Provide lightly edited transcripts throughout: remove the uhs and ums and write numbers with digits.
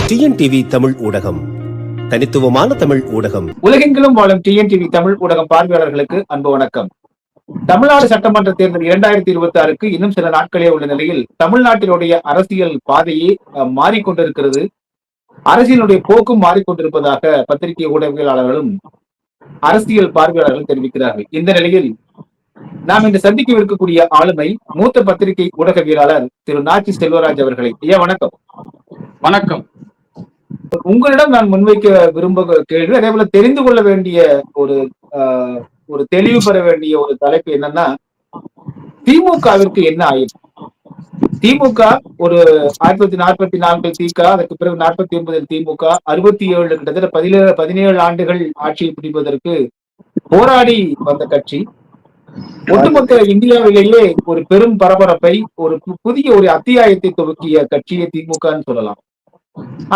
TNTV Tamil ஊடகம், தனித்துவமான தமிழ் ஊடகம். உலகெங்கிலும் வாழும் டிஎன்டிவி தமிழ் ஊடகம் பார்வையாளர்களுக்கு அன்பு வணக்கம். தமிழ்நாடு சட்டமன்ற தேர்தல் 2026க்கு இன்னும் சில நாட்களே உள்ள நிலையில் தமிழ்நாட்டினுடைய அரசியல் பாதையே மாறிக்கொண்டிருக்கிறது. அரசியலுடைய போக்கும் மாறிக்கொண்டிருப்பதாக பத்திரிகை ஊடகவியலாளர்களும் அரசியல் பார்வையாளர்களும் தெரிவிக்கிறார்கள். இந்த நிலையில் நாம் இன்று சந்திக்கவிருக்கக்கூடிய ஆளுமை மூத்த பத்திரிகை ஊடகவியலாளர் திரு நாச்சி செல்வராஜ் அவர்களை. ஐயா வணக்கம். வணக்கம். உங்களிடம் நான் முன்வைக்க விரும்ப கேள்வி, அதே போல தெரிந்து கொள்ள வேண்டிய ஒரு தெளிவு பெற வேண்டிய ஒரு தலைப்பு என்னன்னா, திமுகவிற்கு என்ன ஆயிடும்? திமுக ஒரு 1944 திக, அதற்கு பிறகு 49 திமுக, 67 கிட்டத்தட்ட 17 ஆண்டுகள் ஆட்சியை பிடிப்பதற்கு போராடி வந்த கட்சி. ஒட்டுமொத்த இந்தியாவிலேயே ஒரு பெரும் பரபரப்பை, ஒரு புதிய ஒரு அத்தியாயத்தை துவக்கிய கட்சியை திமுகன்னு சொல்லலாம்.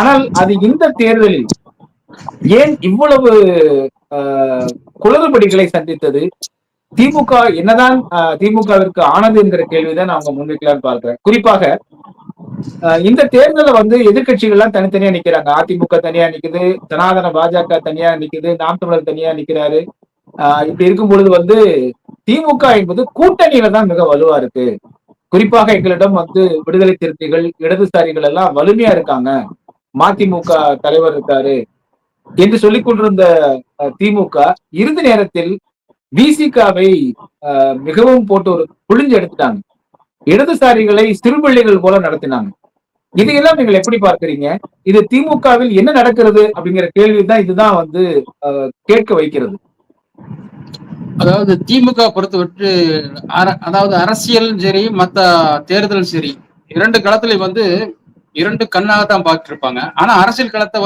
ஆனால் அது இந்த தேர்தலில் ஏன் இவ்வளவு குளறுபடிகளை சந்தித்தது? திமுக என்னதான் திமுகவிற்கு ஆனது என்கிற கேள்விதான் அவங்க முன்வைக்கலான்னு பார்க்கிறேன். குறிப்பாக இந்த தேர்தலில் எதிர்கட்சிகள் எல்லாம் தனித்தனியா நிக்கிறாங்க. அதிமுக தனியா நிக்குது, சனாதன பாஜக தனியா நிக்குது, நாம் தமிழர் தனியா நிக்கிறாரு. இப்படி இருக்கும் பொழுது திமுக என்பது கூட்டணியில தான் மிக வலுவா இருக்கு. குறிப்பாக எங்களிடம் விடுதலை சிறுத்தைகள், இடதுசாரிகள் எல்லாம் வலிமையா இருக்காங்க, மதிமுக தலைவர் இருக்காரு என்று சொல்லிக் கொண்டிருந்த திமுக இறுதி நேரத்தில் விசிகாவை மிகவும் போட்டு ஒரு புழிஞ்சு எடுத்துட்டாங்க. இடதுசாரிகளை சிறுபிள்ளைகள் போல நடத்தினாங்க. இதையெல்லாம் நீங்கள் எப்படி பார்க்கிறீங்க? இது திமுகவில் என்ன நடக்கிறது அப்படிங்கிற கேள்விதான் இதுதான் கேட்க வைக்கிறது. அதாவது திமுக பொறுத்தவரை அதாவது அரசியல் சரி, மத்த தேர்தல் சரி, இரண்டு களத்துல இரண்டு கண்ணாகத்தான் பார்த்துட்டு இருப்பாங்க. ஆனா அரசியல் களத்தை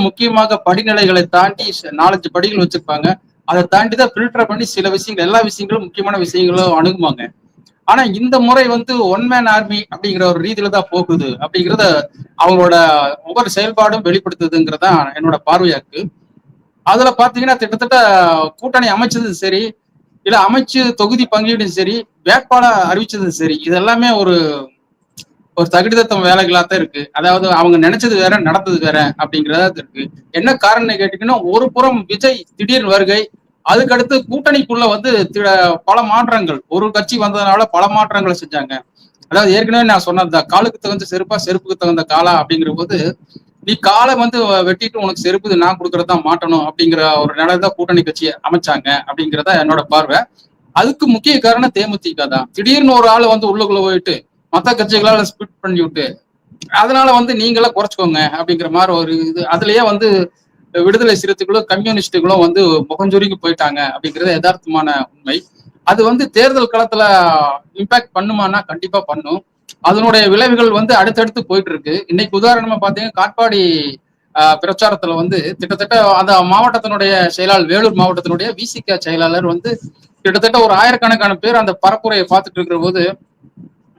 முக்கியமாக படிநிலைகளை தாண்டி 4-5 படிகள் வச்சிருப்பாங்க. அதை தாண்டிதான் ஃபில்டர் பண்ணி சில விஷயங்கள், எல்லா விஷயங்களும் முக்கியமான விஷயங்களும் அணுகுவாங்க. ஆனா இந்த முறை ஒன் மேன் ஆர்மி அப்படிங்கிற ஒரு ரீதியில தான் போகுது அப்படிங்கிறத அவங்களோட ஒவ்வொரு செயல்பாடும் வெளிப்படுத்துதுங்கிறதான் என்னோட பார்வையாக்கு. அதுல பாத்தீங்கன்னா கிட்டத்தட்ட கூட்டணி அமைச்சதும் சரி, இல்ல அமைச்சு தொகுதி பங்கீடும் சரி, வேட்பாளர் அறிவிச்சதும் சரி, இதெல்லாமே ஒரு தகுதித்தம் வேலைகளாத்தான் இருக்கு. அதாவது அவங்க நினைச்சது வேற, நடந்தது வேற அப்படிங்கிறதா இருக்கு. என்ன காரணம் கேட்டீங்கன்னா, ஒரு புறம் விஜய் திடீர் வருகை, அதுக்கடுத்து கூட்டணிக்குள்ள பல மாற்றங்கள், ஒரு கட்சி வந்ததுனால பல மாற்றங்களை செஞ்சாங்க. அதாவது ஏற்கனவே நான் சொன்னதுதான், காலுக்கு தகுந்த செருப்பா செருப்புக்கு தகுந்த காலா அப்படிங்கிற போது, நீ காலை வெட்டிட்டு உனக்கு செருப்பு நான் கொடுக்கறதான் மாட்டணும் அப்படிங்கிற ஒரு நிலைதான் கூட்டணி கட்சியை அமைச்சாங்க அப்படிங்கிறதா என்னோட பார்வை. அதுக்கு முக்கிய காரணம் தேமுதிக தான். திடீர்னு ஒரு ஆள் உள்ளுக்குள்ள போயிட்டு மத்த கட்சிகளால ஸ்பிட் பண்ணி விட்டு, அதனால நீங்களே குறைச்சிக்கோங்க அப்படிங்கிற மாதிரி ஒரு இது. அதுலயே விடுதலை சிறுத்தைகளும் கம்யூனிஸ்டுகளும் முகஞ்சுருங்கி போயிட்டாங்க அப்படிங்கிறது யதார்த்தமான உண்மை. அது தேர்தல் களத்துல இம்பாக்ட் பண்ணுமானா கண்டிப்பா பண்ணும். அதனுடைய விளைவுகள் அடுத்தடுத்து போயிட்டு இருக்கு. இன்னைக்கு உதாரணமா பாத்தீங்கன்னா, காட்பாடி பிரச்சாரத்துல கிட்டத்தட்ட அந்த மாவட்டத்தினுடைய செயலாளர், வேலூர் மாவட்டத்தினுடைய விசிக செயலாளர் கிட்டத்தட்ட ஒரு 1000கணக்கான பேர் அந்த பரப்புரையை பார்த்துட்டு இருக்கிற போது,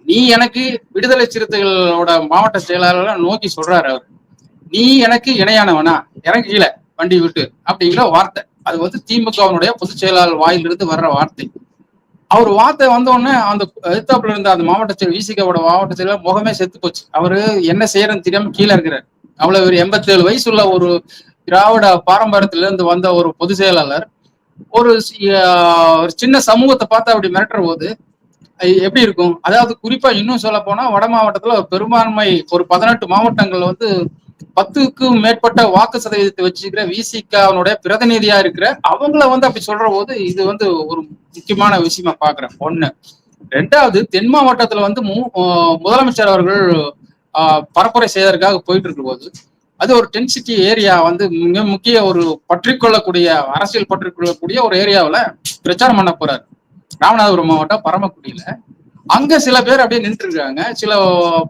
நீ எனக்கு விடுதலை சிறுத்தைகளோட மாவட்ட செயலாளர் நோக்கி சொல்றாரு அவர், நீ எனக்கு இணையானவனா, இறங்கி கீழே வண்டி விட்டு அப்படிங்கிற வார்த்தை. அது திமுகவினுடைய பொதுச் செயலாளர் வாயிலிருந்து வர்ற வார்த்தை. அவர் வார்த்தை வந்தோடனே அந்த எதிர்த்தாப்புல இருந்த அந்த மாவட்ட செயலர், விசிகாவோட மாவட்ட செயலர் முகமே செத்து போச்சு. அவரு என்ன செய்யறன்னு தெரியாம கீழே இருக்கிறார். அவ்வளவு ஒரு 87 வயசுள்ள ஒரு திராவிட பாரம்பரியத்தில இருந்து வந்த ஒரு பொதுச் செயலாளர் ஒரு சின்ன சமூகத்தை பார்த்து அப்படி மிரட்டுற போது எப்படி இருக்கும்? அதாவது குறிப்பா இன்னும் சொல்ல போனா, வட மாவட்டத்துல பெரும்பான்மை ஒரு 18 மாவட்டங்கள் 10க்கும் மேற்பட்ட வாக்கு சதவீதத்தை வச்சுக்கிற விசிகாவுடைய பிரதிநிதியா இருக்கிற அவங்கள அப்படி சொல்ற போது இது ஒரு முக்கியமான விஷயமா பாக்குறேன். ஒண்ணு. ரெண்டாவது, தென் மாவட்டத்துல முதலமைச்சர் அவர்கள் பரப்புரை செய்வதற்காக போயிட்டு இருக்கும் போது, அது ஒரு டென்சிட்டி ஏரியா, மிக முக்கிய ஒரு பற்றிக்கொள்ளக்கூடிய, அரசியல் பற்றிக்கொள்ளக்கூடிய ஒரு ஏரியாவில பிரச்சாரம் பண்ண போறாரு. ராமநாதபுரம் மாவட்டம் பரமக்குடியில. அங்க சில பேர் அப்படியே நின்று இருக்காங்க. சில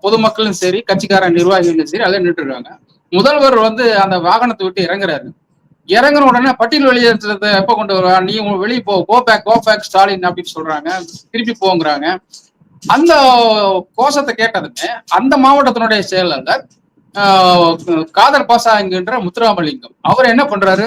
பொதுமக்களும் சரி, கட்சிக்கார நிர்வாகிகளும் சரி, அதே நின்று இருக்காங்க. முதல்வர் அந்த வாகனத்தை விட்டு இறங்குறாரு. இறங்குன உடனே பட்டியல் வெளியேற்றத்தை எப்ப கொண்டு வருவா, நீ வெளியே போ, கோ பேக் ஸ்டாலின் அப்படின்னு சொல்றாங்க. திருப்பி போங்கிறாங்க. அந்த கோஷத்தை கேட்டதுமே அந்த மாவட்டத்தினுடைய செயலாளர் காதர் பாசா என்கின்ற முத்துராமலிங்கம் அவர் என்ன பண்றாரு,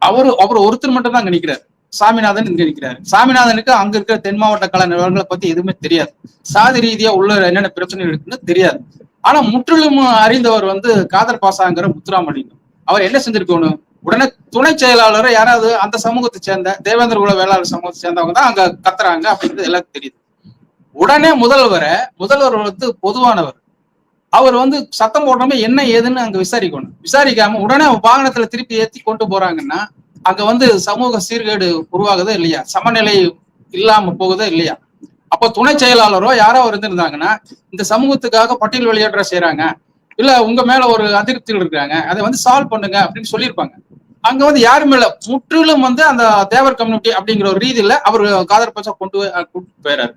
அவர் ஒருத்தர் மட்டும் தான் அங்க நிக்கிறாரு. சாமிநாதன் இங்க இருக்கிறாரு. சாமிநாதனுக்கு அங்க இருக்கிற தென் மாவட்ட கல நிலவரங்களை பத்தி எதுவுமே தெரியாது. சாதி ரீதியா உள்ள என்னென்ன பிரச்சனை இருக்குன்னு தெரியாது. ஆனா முற்றிலும் அறிந்தவர் வந்து காதர் பாசாங்கிற முத்துராமலிங்கம். அவர் என்ன செஞ்சிருக்கணும், உடனே துணை செயலாளரை யாராவது அந்த சமூகத்தை சேர்ந்த தேவேந்திர குல வேளாளர் சமூகத்தை சேர்ந்தவங்க தான் அங்க கத்துறாங்க அப்படிங்கிறது எல்லாருக்கும் தெரியுது. உடனே முதல்வர் வந்து பொதுவானவர், அவர் வந்து சத்தம் போடாம என்ன ஏதுன்னு அங்க விசாரிக்கணும். விசாரிக்காம உடனே வாகனத்துல திருப்பி ஏத்தி கொண்டு போறாங்கன்னா அங்க வந்து சமூக சீர்கேடு உருவாகுதோ இல்லையா, சமநிலை இல்லாம போகுதோ இல்லையா. அப்போ துணை செயலாளரோ யாரோ இருந்திருந்தாங்கன்னா இந்த சமூகத்துக்காக பட்டியல் வெளியேற்ற செய்யறாங்க, இல்ல உங்க மேல ஒரு அதிருப்திகள் இருக்காங்க, அதை வந்து சால்வ் பண்ணுங்க அப்படின்னு சொல்லியிருப்பாங்க. அங்க வந்து யாருமே இல்ல, முற்றிலும் வந்து அந்த தேவர் கம்யூனிட்டி அப்படிங்கிற ஒரு ரீதியில அவர் காதர் பாசா கூட்டு போயிறாரு.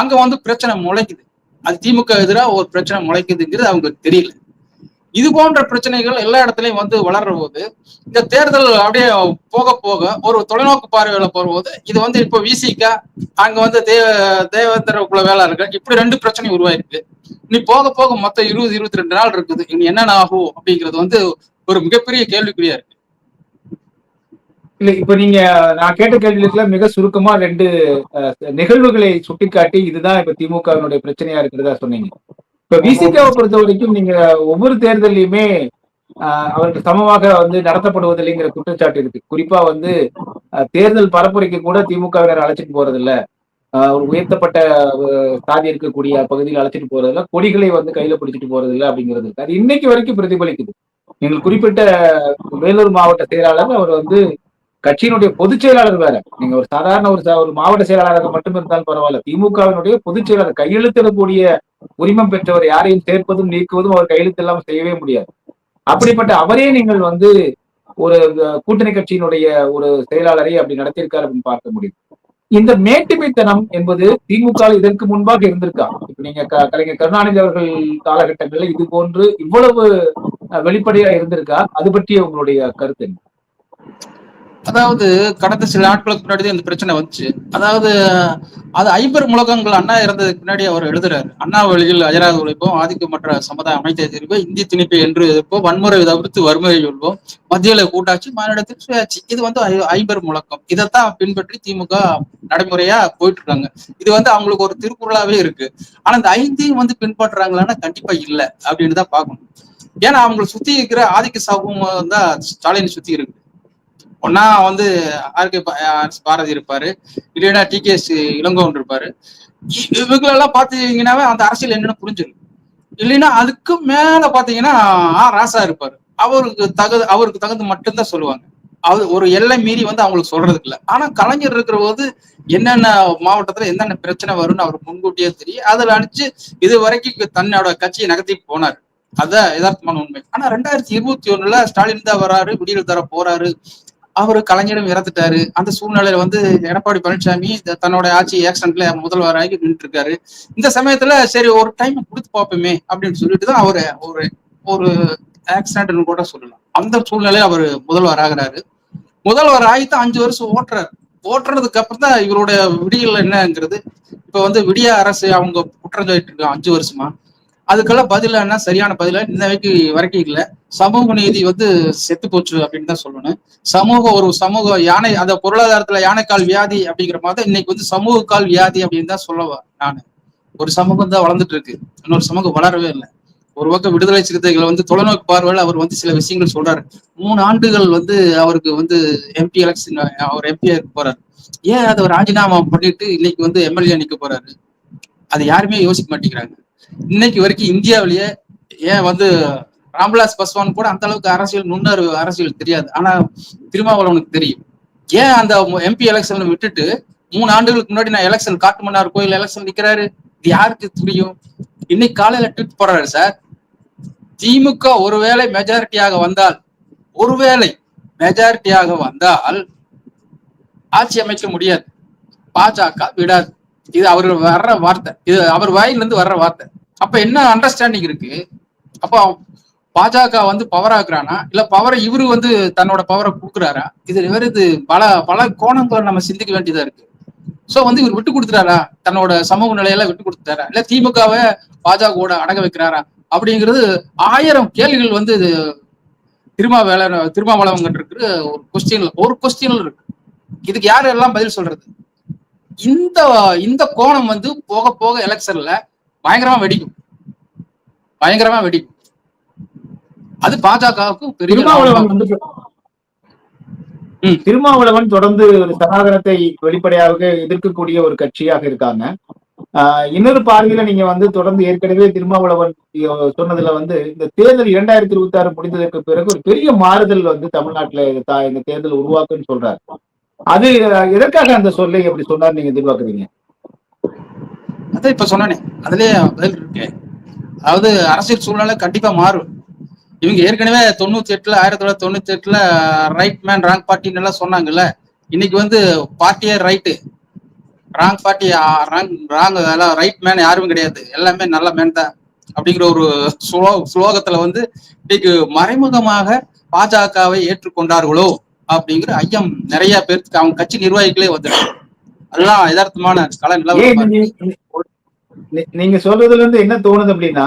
அங்க வந்து பிரச்சனை முளைக்குது, அது திமுக எதிராக ஒரு பிரச்சனை முளைக்குதுங்கிறது அவங்களுக்கு தெரியல. இது போன்ற பிரச்சனைகள் எல்லா இடத்துலயும் வந்து வளர்ற போது இந்த தேர்தல் அப்படியே போக போக ஒரு தொலைநோக்கு பார்வையில போகும்போது இது வந்து இப்போ விசிகா அங்க வந்து தேவேந்திர குல வேளாளர்கள் இப்படி 2 பிரச்சனை உருவாயிருக்கு. இனி போக போக மொத்தம் 20-22 நாள் இருக்குது, இனி என்னென்ன ஆகும் அப்படிங்கிறது வந்து ஒரு மிகப்பெரிய கேள்விக்குறியா இருக்கு. இல்ல இப்ப நீங்க நான் கேட்ட கேள்விகளுக்குள்ள மிக சுருக்கமா 2 நிகழ்வுகளை சுட்டிக்காட்டி இதுதான் இப்ப திமுகவினுடைய பிரச்சனையா இருக்கிறதா சொன்னீங்க. இப்ப விசிகாவை பொறுத்த வரைக்கும் நீங்க ஒவ்வொரு தேர்தலையுமே அவருக்கு சமமாக வந்து நடத்தப்படுவதில்லைங்கிற குற்றச்சாட்டு இருக்கு. குறிப்பா வந்து தேர்தல் பரப்புரைக்கு கூட திமுகவினர் அழைச்சிட்டு போறது இல்ல, ஒரு உயர்த்தப்பட்ட சாதி இருக்கக்கூடிய பகுதியில் அழைச்சிட்டு போறது இல்ல, கொடிகளை வந்து கையில பிடிச்சிட்டு போறது இல்ல அப்படிங்கிறது இருக்கு. அது இன்னைக்கு வரைக்கும் பிரதிபலிக்குது. நீங்கள் குறிப்பிட்ட வேலூர் மாவட்ட செயலாளர் அவர் வந்து கட்சியினுடைய பொதுச் செயலாளர் வேற. நீங்க ஒரு சாதாரண ஒரு மாவட்ட செயலாளராக மட்டும் இருந்தாலும் பரவாயில்ல, திமுகவினுடைய பொதுச் செயலாளர் கையெழுத்திடக்கூடிய உரிமம் பெற்றவர், யாரையும் சேர்ப்பதும் நீக்குவதும் அவர் கையெழுத்து இல்லாம செய்யவே முடியாது. அப்படிப்பட்ட அவரே நீங்கள் வந்து ஒரு கூட்டணி கட்சியினுடைய ஒரு செயலாளரை அப்படி நடத்தியிருக்காரு அப்படின்னு பார்க்க முடியும். இந்த மேட்டுமைத்தனம் என்பது திமுக இதற்கு முன்பாக இருந்திருக்கா? இப்ப நீங்க கலைஞர் கருணாநிதி அவர்கள் காலகட்டங்களில் இது போன்று இவ்வளவு வெளிப்படையா இருந்திருக்கா? அது பற்றிய உங்களுடைய கருத்து என்ன? அதாவது கடந்த சில நாட்களுக்கு முன்னாடி இந்த பிரச்சனை வந்துச்சு. அதாவது அது 50 முழக்கங்கள் அண்ணா இறந்ததுக்கு முன்னாடி அவர் எழுதுறாரு. அண்ணா வழியில் அயராத உழைப்போம், ஆதிக்கமற்ற சமுதாய அமைச்சை தெரிவிப்போம், இந்தி திணிப்பை என்று எதிர்ப்போம், வன்முறை தவிர்த்து வறுமையை சொல்வோம், மத்தியில கூட்டாட்சி, மாநிலத்தில் சுயாட்சி. இது வந்து 50 முழக்கம். இதைத்தான் பின்பற்றி திமுக நடைமுறையா போயிட்டு இருக்காங்க. இது வந்து அவங்களுக்கு ஒரு திருக்குறளாவே இருக்கு. ஆனா இந்த 5ஐயும் வந்து பின்பற்றுறாங்களான்னா கண்டிப்பா இல்ல அப்படின்னு தான் பார்க்கணும். ஏன்னா அவங்களை சுத்தி இருக்கிற ஆதிக்க சமூகம் தான் ஸ்டாலினை சுத்தி இருக்கு. ஒன்னா வந்து ஆர்கே பாரதி இருப்பாரு, இல்லைன்னா டிகேஎஸ் இளங்கோவன் இருப்பாரு. இவங்களெல்லாம் பாத்தீங்கன்னாவே அந்த அரசியல் என்னன்னு புரிஞ்சிடும். இல்லைன்னா அதுக்கு மேல பாத்தீங்கன்னா ராசா இருப்பாரு. அவருக்கு தகுந்த மட்டும்தான் சொல்லுவாங்க. ஒரு எல்லை மீறி வந்து அவங்களுக்கு சொல்றதுக்கு இல்லை. ஆனா கலைஞர் இருக்கிற போது என்னென்ன மாவட்டத்துல என்னென்ன பிரச்சனை வரும்னு அவருக்கு முன்கூட்டியே தெரியும். அதுல அடிச்சு இது வரைக்கும் தன்னோட கட்சியை நகர்த்தி போனாரு. அதான் யதார்த்தமான உண்மை. ஆனா 2021 ஸ்டாலின் தான் வராரு, விடியல் தர போறாரு. அவரு கலைஞரும் இறந்துட்டாரு. அந்த சூழ்நிலையில வந்து எடப்பாடி பழனிசாமி தன்னோட ஆட்சி ஆக்சிடென்ட்ல முதல்வராகி நின்று இருக்காரு. இந்த சமயத்துல சரி ஒரு டைம் கொடுத்து பார்ப்போமே அப்படின்னு சொல்லிட்டு தான் அவரு ஒரு ஆக்சிடென்ட் கூட சொல்லலாம். அந்த சூழ்நிலையில அவர் முதல்வர் ஆகிறாரு. முதல்வர் ஆகித்தான் 5 வருஷம் ஓட்டுறதுக்கு அப்புறம் தான் இவருடைய விடியல் என்னங்கிறது. இப்ப வந்து விடிய அரசு அவங்க குற்றம் சொல்லிட்டு இருக்காங்க 5 வருஷமா. அதுக்கெல்லாம் பதில என்ன, சரியான பதில இந்த வரைக்கும் இல்ல. சமூக நீதி வந்து செத்து போச்சு அப்படின்னு தான் சொல்லணும். ஒரு சமூக யானை, அந்த பொருளாதாரத்துல யானைக்கால் வியாதி அப்படிங்கிற மாதிரி இன்னைக்கு வந்து சமூக கால் வியாதி அப்படின்னு தான் சொல்லுவேன் நானு. ஒரு சமூகம் தான் வளர்ந்துட்டு இருக்கு, இன்னொரு சமூகம் வளரவே இல்லை. ஒரு பக்கம் விடுதலை சிறுத்தைகள் வந்து தொலைநோக்கு பார்வையில் அவர் வந்து சில விஷயங்கள் சொல்றாரு. 3 ஆண்டுகள் வந்து அவருக்கு வந்து எம்பி எலெக்ஷன், அவர் எம்பி போறாரு. ஏன் அதை ராஜினாமா பண்ணிட்டு இன்னைக்கு வந்து எம்எல்ஏ நிக்க போறாரு? அது யாருமே யோசிக்க மாட்டேங்கிறாங்க. இன்னைக்கு வரைக்கும் இந்தியாவிலேயே ஏன் வந்து ராம்விலாஸ் பாஸ்வான் கூட அந்த அளவுக்கு அரசியல் நுண்ணறிவு அரசியல் தெரியாது. ஆனா திருமாவளவனுக்கு தெரியும். ஏன் அந்த எம்பி எலெக்ஷன் விட்டுட்டு 3 ஆண்டுகளுக்கு முன்னாடி நான் எலெக்ஷன் காட்டுமன்னார் கோயில் எலெக்ஷன் நிக்கிறாரு? இது யாருக்கு தெரியும்? இன்னைக்கு காலையில ட்வீட் போடுறாரு, சார் திமுக ஒருவேளை மெஜாரிட்டியாக வந்தால் ஆட்சி அமைக்க முடியாது, பாஜக விடாது. இது அவர் வர்ற வார்த்தை, இது அவர் வாயிலிருந்து வர்ற வார்த்தை. அப்ப என்ன அண்டர்ஸ்டாண்டிங் இருக்கு? அப்போ பாஜக வந்து பவர் ஆக்குறானா, இல்ல பவரை இவரு வந்து தன்னோட பவரை கொடுக்குறாரா? இது பல கோணங்களை நம்ம சிந்திக்க வேண்டியதா இருக்கு. சோ வந்து இவர் விட்டு கொடுத்துட்டாரா, தன்னோட சமூக நிலையெல்லாம் விட்டு கொடுத்துட்டாரா, இல்ல திமுகவை பாஜகவோட அடங்க வைக்கிறாரா அப்படிங்கிறது 1000 கேள்விகள் வந்து திருமாவளவன் இருக்கிற ஒரு கொஸ்டின்ல இருக்கு. இதுக்கு யாரு எல்லாம் பதில் சொல்றது? இந்த கோணம் வந்து போக போக எலெக்ஷன்ல பயங்கரமா வெடிக்கும். பயங்கரமா வெடிக்கும். அது பாஜகவுக்கு பெரிய திருமாவளவன் வந்து திருமாவளவன் தொடர்ந்து ஒரு சனாதனத்தை வெளிப்படையாக எதிர்க்கக்கூடிய ஒரு கட்சியாக இருக்காங்க. இன்னொரு பார்வையில நீங்க வந்து தொடர்ந்து ஏற்கனவே திருமாவளவன் சொன்னதுல வந்து இந்த தேர்தல் 2026 முடிந்ததற்கு பிறகு ஒரு பெரிய மாறுதல் வந்து தமிழ்நாட்டுல இந்த தேர்தல் உருவாக்குன்னு சொல்றாரு. அது எதற்காக அந்த சொல்லை அப்படி சொன்னார் நீங்க எதிர்பார்க்குறீங்க? அதான் இப்ப சொன்னேனே, அதுலயே பதில் இருக்கு. அதாவது அரசியல் சூழ்நிலை கண்டிப்பா மாறும். இவங்க ஏற்கனவே 1998 ரைட் மேன் ராங் பார்ட்டின்னு எல்லாம் சொன்னாங்கல்ல. இன்னைக்கு வந்து பார்ட்டியே right, wrong party wrong right man யாரும் கிடையாது, எல்லாமே நல்ல மேன் தான் அப்படிங்கிற ஒரு ஸ்லோகத்துல வந்து இன்னைக்கு மறைமுகமாக பாஜகவை ஏற்றுக்கொண்டார்களோ அப்படிங்கிற ஐயம் நிறைய பேருக்கு அவங்க கட்சி நிர்வாகிகளே வந்துடும். அதெல்லாம் யதார்த்தமான கள நிலவரம். நீங்க சொல்றதுல இருந்து என்ன தோணுது அப்படின்னா,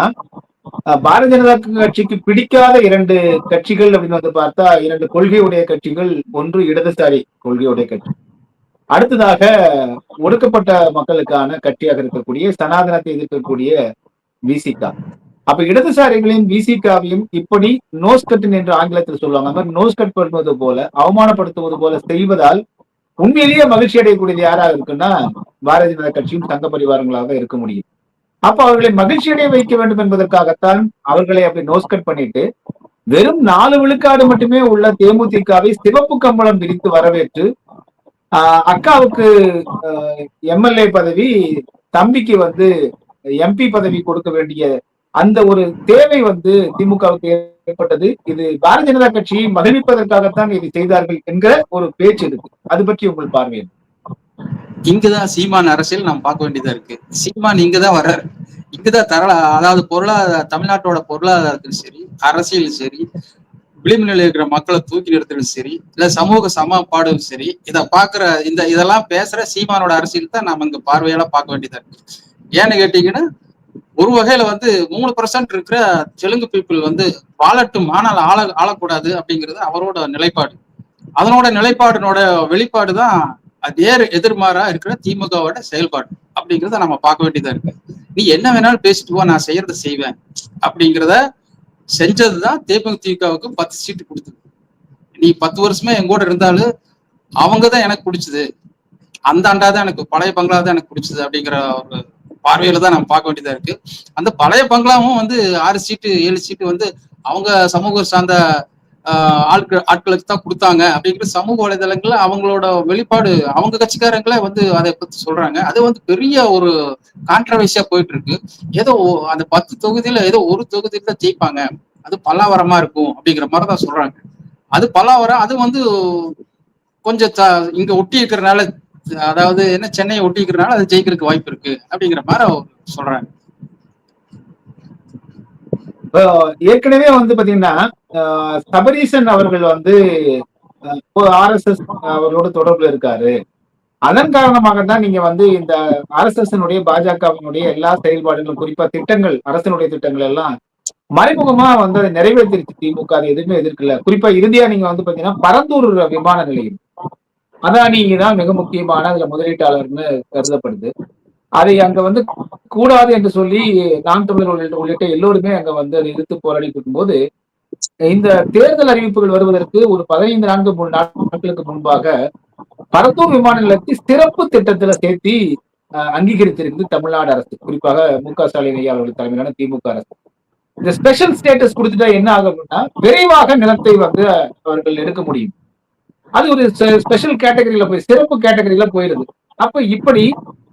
பாரதிய ஜனதா கட்சிக்கு பிடிக்காத 2 கட்சிகள் அப்படின்னு வந்து பார்த்தா 2 கொள்கையுடைய கட்சிகள். ஒன்று இடதுசாரி கொள்கையுடைய கட்சி, அடுத்ததாக ஒடுக்கப்பட்ட மக்களுக்கான கட்சியாக இருக்கக்கூடிய சனாதனத்தை எதிர்க்கக்கூடிய விசிகா. அப்ப இடதுசாரிகளின் விசிகாவையும் இப்படி நோஸ்கட் என்று ஆங்கிலத்தில் சொல்லுவாங்க, நோஸ்கட் பண்ணுவது போல, அவமானப்படுத்துவது போல செய்வதால் உண்மையிலேயே மகிழ்ச்சி அடையக்கூடியது யாராக இருக்குன்னா பாரதிய ஜனதா கட்சியும் சங்க பரிவாரங்களாக இருக்க முடியும். அப்ப அவர்களை மகிழ்ச்சி அடைய வைக்க வேண்டும் என்பதற்காகத்தான் அவர்களை அப்படி நோஸ்கட் பண்ணிட்டு வெறும் 4 விழுக்காடு மட்டுமே உள்ள தேமுதிகவை சிவப்பு கம்பளம் விரித்து வரவேற்று அக்காவுக்கு எம்எல்ஏ பதவி, தம்பிக்கு வந்து எம்பி பதவி கொடுக்க வேண்டிய அந்த ஒரு தேவை வந்து திமுகவுக்கு ஏற்பட்டது. இது பாரதிய ஜனதா கட்சியை மகிழ்விப்பதற்காகத்தான் இதை செய்தார்கள் என்கிற ஒரு பேச்சு இருக்கு. அது பற்றி உங்கள் பார்வை? இங்கதான் சீமான் அரசியல் நாம் பார்க்க வேண்டியதா இருக்கு. சீமான் இங்கதான் வர்றாரு. இங்கதான் அதாவது தமிழ்நாட்டோட பொருளாதாரத்திலும் சரி, அரசியலும் சரி, விளிம்பு நிலையில் இருக்கிற மக்களை தூக்கி நிறுத்தலும் சரி, இல்ல சமூக சமப்பாடும் சரி, இதெல்லாம் பேசுற சீமானோட அரசியல் தான் நாம இங்க பார்வையால பார்க்க வேண்டியதா இருக்கு. ஏன்னு கேட்டீங்கன்னா, ஒரு வகையில வந்து 3% இருக்கிற தெலுங்கு பீப்புள் வந்து வாழட்டும், ஆனால் ஆளக்கூடாது அப்படிங்கிறது அவரோட நிலைப்பாடு. அதனோட நிலைப்பாடுனோட வெளிப்பாடுதான் எதிர்மாறா இருக்கிற திமுகவோட செயல்பாடு அப்படிங்கிறத நம்ம பார்க்க வேண்டியதா இருக்கு. நீ என்ன வேணாலும் பேசிட்டு போ, நான் செய்யறத செய்வேன் அப்படிங்கிறத செஞ்சதுதான் தேமுதிகவுக்கு 10 சீட்டு கொடுத்தது. நீ 10 வருஷமா எங்கூட இருந்தாலும் அவங்கதான் எனக்கு பிடிச்சது, அந்த ஆண்டாதான் எனக்கு பழைய பங்களா தான் எனக்கு பிடிச்சது அப்படிங்கிற ஒரு பார்வையில தான் நம்ம பார்க்க வேண்டியதா இருக்கு. அந்த பழைய பங்களாவும் வந்து 6 சீட்டு 7 சீட்டு வந்து அவங்க சமூக சார்ந்த ஆட்களுக்கு தான் கொடுத்தாங்க அப்படிங்கிற சமூக வலைதளங்கள்ல அவங்களோட வெளிப்பாடு, அவங்க கட்சிக்காரங்களே வந்து அதை பத்தி சொல்றாங்க. அது வந்து பெரிய ஒரு கான்ட்ரவர்சியா போயிட்டு இருக்கு. ஏதோ அந்த 10 தொகுதியில ஏதோ ஒரு தொகுதியில தான் ஜெயிப்பாங்க, அது பல்லாவரமா இருக்கும் அப்படிங்கிற மாதிரிதான் சொல்றாங்க. அது பல்லாவரம், அது வந்து கொஞ்சம் இங்க ஒட்டி இருக்கிறதுனால, அதாவது என்ன சென்னையை ஒட்டி இருக்கிறதுனால அது ஜெயிக்கிறதுக்கு வாய்ப்பு இருக்கு அப்படிங்கிற மாதிரி சொல்றாங்க. ஏற்கனவே வந்து பாத்தீங்கன்னா சபரீசன் அவர்கள் வந்து RSS அவர்களோட தொடர்புல இருக்காரு. அதன் காரணமாக தான் நீங்க வந்து இந்த RSS பாஜகவினுடைய எல்லா செயல்பாடுகளும், குறிப்பா திட்டங்கள், அரசனுடைய திட்டங்கள் எல்லாம் மறைமுகமா வந்து அதை நிறைவேற்றிருச்சு திமுக. அது எதுவுமே எதிர்க்கல. குறிப்பா இறுதியா நீங்க வந்து பாத்தீங்கன்னா பரந்தூர் விமான நிலையம், அதானி தான் மிக முக்கியமான அதுல முதலீட்டாளர்னு கருதப்படுது. அதை அங்க வந்து கூடாது என்று சொல்லி நாம் தமிழர் உள்ளிட்ட எல்லோருமே அங்க வந்து அதை எதிர்த்து போராடிட்டு இருக்கும்போது, இந்த தேர்தல் அறிவிப்புகள் வருவதற்கு ஒரு 15 நாட்களுக்கு முன்பாக பரந்தூர் விமான நிலையத்தை சிறப்பு திட்டத்துல சேர்த்தி அங்கீகரித்திருக்கு தமிழ்நாடு அரசு, குறிப்பாக மு.க. ஸ்டாலின் ஐயா அவர்கள் தலைமையிலான திமுக அரசு. இந்த ஸ்பெஷல் ஸ்டேட்டஸ் கொடுத்துட்டா என்ன ஆகும்னா, விரைவாக நிலத்தை வந்து அவர்கள் எடுக்க முடியும். அது ஒரு ஸ்பெஷல் கேட்டகரியில போய், சிறப்பு கேட்டகரியில போயிருது. அப்ப இப்படி